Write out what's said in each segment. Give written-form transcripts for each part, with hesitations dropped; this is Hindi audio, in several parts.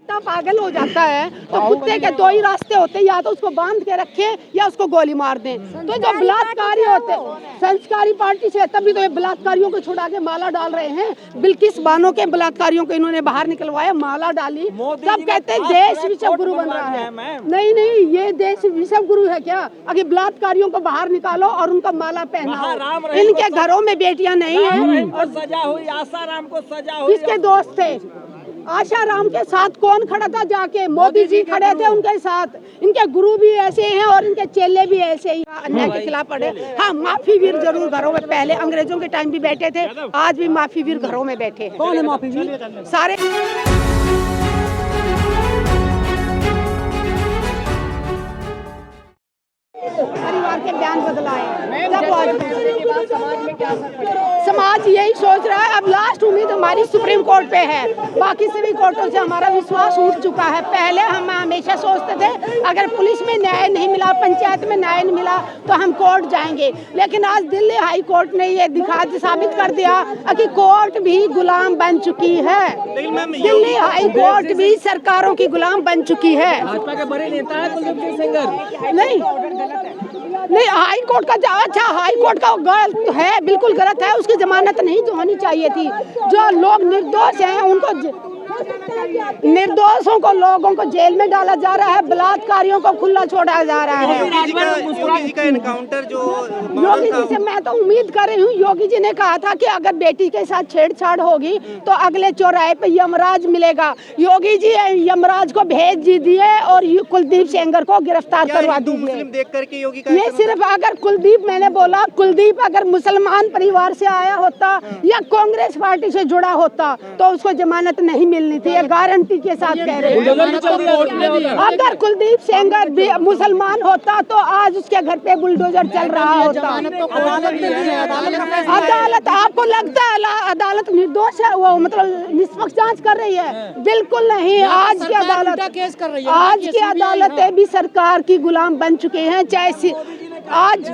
पागल हो जाता है तो कुत्ते के दो ही रास्ते होते हैं, या तो उसको बांध के रखें या उसको गोली मार दें। तो जो बलात्कारी होते संस्कारी पार्टी से, तभी तो ये बलात्कारियों को छुड़ा के माला डाल रहे हैं। बिल्किस बानो के बलात्कारियों को इन्होंने बाहर निकलवाया, माला डाली। सब कहते हैं देश विश्व गुरु बन रहा है। नहीं, ये देश विश्व गुरु है क्या? अगर बलात्कारियों को बाहर निकालो और उनका माला पहनाओ। इनके घरों में बेटियां नहीं है। सजा हुई, आसाराम को सजा हुई। किसके दोस्त थे? आशाराम के साथ कौन खड़ा था? जाके मोदी जी खड़े थे उनके साथ। इनके गुरु भी ऐसे हैं और इनके चेले भी ऐसे ही अन्याय के खिलाफ पड़े। हाँ, माफी वीर जरूर घरों में, पहले अंग्रेजों के टाइम भी बैठे थे, आज भी माफी वीर घरों में बैठे। कौन है माफी वीर? सारे परिवार के बयान बदलाए। समाज यही सोच रहा है, अब लास्ट उम्मीद हमारी सुप्रीम कोर्ट पे है। बाकी सभी कोर्टों से हमारा विश्वास उठ चुका है। पहले हम हमेशा सोचते थे अगर पुलिस में न्याय नहीं मिला, पंचायत में न्याय नहीं मिला तो हम कोर्ट जाएंगे, लेकिन आज दिल्ली हाई कोर्ट ने ये साबित कर दिया कि कोर्ट भी गुलाम बन चुकी है। दिल्ली हाई कोर्ट भी सरकारों की गुलाम बन चुकी है। भाजपा के बड़े नेता है कुलदीप सिंह सेंगर। नहीं, हाई कोर्ट का अच्छा, हाई कोर्ट का गलत है, बिल्कुल गलत है। उसकी जमानत नहीं होनी चाहिए थी। जो लोग निर्दोष हैं उनको, निर्दोषों को, लोगों को जेल में डाला जा रहा है, बलात्कारियों को खुला छोड़ा जा रहा है। योगी जी का एनकाउंटर जो योगी जी से मैं तो उम्मीद कर रही हूँ, योगी जी ने कहा था कि अगर बेटी के साथ छेड़छाड़ होगी तो अगले चौराहे पे यमराज मिलेगा। योगी जी यमराज को भेज दिए और कुलदीप सेंगर को गिरफ्तार करवा दीजिए। देख करके योगी का ये सिर्फ अगर कुलदीप, मैंने बोला कुलदीप अगर मुसलमान परिवार से आया होता या कांग्रेस पार्टी से जुड़ा होता तो उसको जमानत नहीं मिलनी थी, ये गारंटी के साथ कह रहे हैं। अगर कुलदीप सेंगर भी मुसलमान होता तो आज उसके घर पे बुलडोजर चल रहा होता। अदालत, आपको लगता है अदालत निर्दोष है, वो मतलब निष्पक्ष जांच कर रही है? बिल्कुल नहीं। आज की अदालत, आज की अदालतें भी सरकार की गुलाम बन चुके हैं। चाहे आज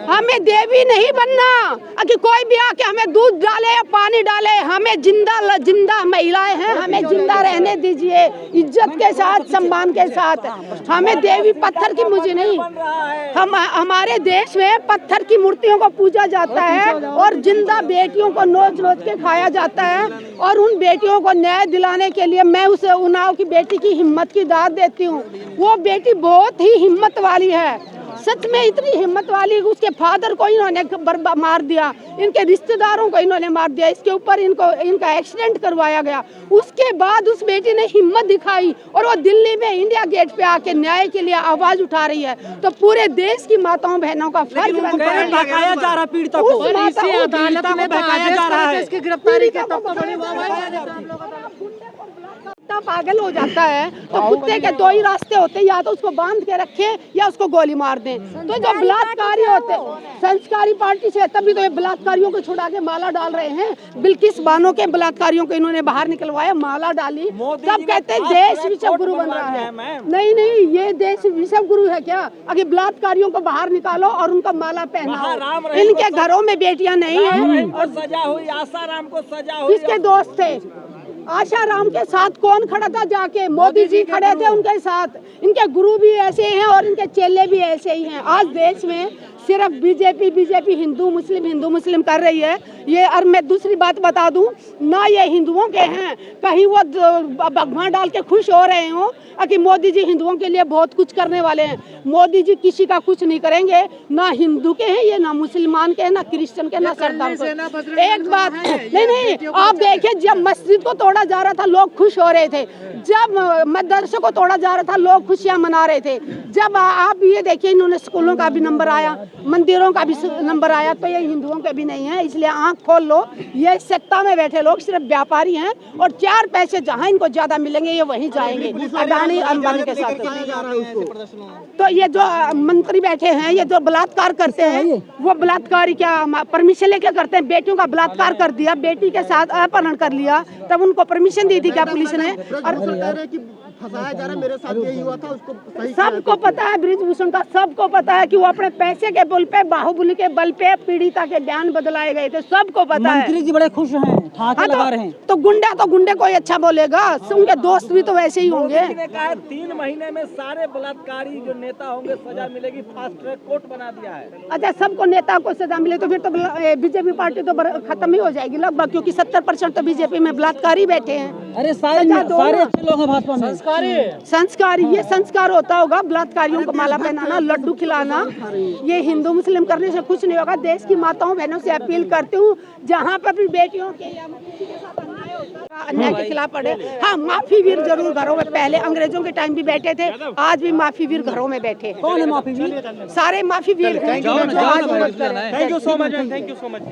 हमें देवी नहीं बनना कि कोई भी आके हमें दूध डाले या पानी डाले। हमें जिंदा महिलाएं हैं, हमें जिंदा रहने दीजिए, इज्जत के साथ, सम्मान के साथ। हमें देवी पत्थर की मुझे नहीं। हमारे देश में पत्थर की मूर्तियों को पूजा जाता है और जिंदा बेटियों को नोच नोच के खाया जाता है। और उन बेटियों को न्याय दिलाने के लिए मैं उस उन्नाव की बेटी की हिम्मत की दाद देती हूँ। वो बेटी बहुत ही हिम्मत वाली है, सच में इतनी हिम्मत वाली। उसके फादर को इन्होंने मार दिया, इनके रिश्तेदारों को इन्होंने मार दिया, इसके ऊपर इनका एक्सीडेंट करवाया गया। उसके बाद उस बेटी ने हिम्मत दिखाई और वो दिल्ली में इंडिया गेट पे आके न्याय के लिए आवाज उठा रही है। तो पूरे देश की माताओं बहनों का फर्ज बनता है। बहकाया जा रहा पीड़िता को, अदालत में बहकाया जा रहा है। इसकी गिरफ्तारी के पागल हो जाता है तो कुत्ते के दो ही रास्ते होते हैं, या तो उसको बांध के रखें या उसको गोली मार दें। तो जो बलात्कारी होते संस्कारी पार्टी से, तभी तो ये बलात्कारियों को छुड़ा के माला डाल रहे हैं। बिल्किस बानो के बलात्कारियों को इन्होंने बाहर निकलवाया, माला डाली। सब कहते हैं देश विश्व गुरु बन रहा है। नहीं, ये देश विश्व गुरु है क्या? अगर बलात्कारियों को बाहर निकालो और उनका माला पहनाओ। इनके घरों में बेटियां नहीं है। सजा हुई, आसाराम को सजा हुई। किसके दोस्त थे? आशाराम के साथ कौन खड़ा था? जाके मोदी जी खड़े थे उनके साथ। इनके गुरु भी ऐसे हैं और इनके चेले भी ऐसे ही हैं। आज देश में सिर्फ बीजेपी हिंदू मुस्लिम कर रही है ये। और मैं दूसरी बात बता दूं ना, ये हिंदुओं के हैं, कहीं वो भगवान डाल के खुश हो रहे हो कि मोदी जी हिंदुओं के लिए बहुत कुछ करने वाले हैं। मोदी जी किसी का कुछ नहीं करेंगे, ना हिंदू के हैं ये, ना मुसलमान के हैं, ना क्रिश्चियन के, ना सरदार के। एक बात नहीं, आप देखिए जब मस्जिद को तोड़ा जा रहा था लोग खुश हो रहे थे, जब मदरसे को तोड़ा जा रहा था लोग खुशियां मना रहे थे। जब आप ये देखिए इन्होंने स्कूलों का भी नंबर आया, मंदिरों का भी नंबर आया, तो ये हिंदुओं के भी नहीं है। इसलिए आंख खोल लो, ये सत्ता में बैठे लोग सिर्फ व्यापारी हैं और चार पैसे जहां इनको ज्यादा मिलेंगे ये वहीं जाएंगे, अडानी अंबानी के साथ। तो ये जो मंत्री बैठे हैं, ये जो बलात्कार करते हैं, वो बलात्कार क्या परमिशन लेके करते हैं? बेटियों का बलात्कार कर दिया, बेटी के साथ अपहरण कर लिया, तब उनको परमिशन दी थी क्या पुलिस ने? फंसाया जा रहा है, मेरे साथ यही हुआ था, उसको सबको पता है, ब्रिजभूषण का सबको पता है कि वो अपने पैसे के पुल पे बाहुबली के बल पे पीड़िता के बयान बदलाए गए थे, सबको पता है। मंत्री जी बड़े खुश हैं, ठाके लगा रहे हैं। तो गुंडे को ही अच्छा बोलेगा, उनके दोस्त भी तो वैसे ही होंगे। ने कहा 3 महीने में सारे बलात्कारी जो नेता होंगे सजा मिलेगी, फास्ट ट्रैक कोर्ट बना दिया है। अच्छा, सबको नेता को सजा मिले तो फिर तो बीजेपी पार्टी तो खत्म ही हो जाएगी लगभग, क्योंकि 70% तो बीजेपी में बलात्कारी बैठे हैं। अरे सारे अच्छे लोग हैं भाजपा में। संस्कार, ये संस्कार होता होगा बलात्कारियों को माला पहनाना, लड्डू खिलाना। ये हिंदू मुस्लिम करने से कुछ नहीं होगा। देश की माताओं बहनों से अपील करती हूँ, जहाँ पर भी बेटियों के या किसी के साथ अन्याय होता है, अन्याय के खिलाफ पड़े। हाँ, माफी वीर जरूर घरों में, पहले अंग्रेजों के टाइम भी बैठे थे, आज भी माफी वीर घरों में बैठे। कौन है माफी वीर? सारे माफी वीर हैं। Thank you so much, thank you so much.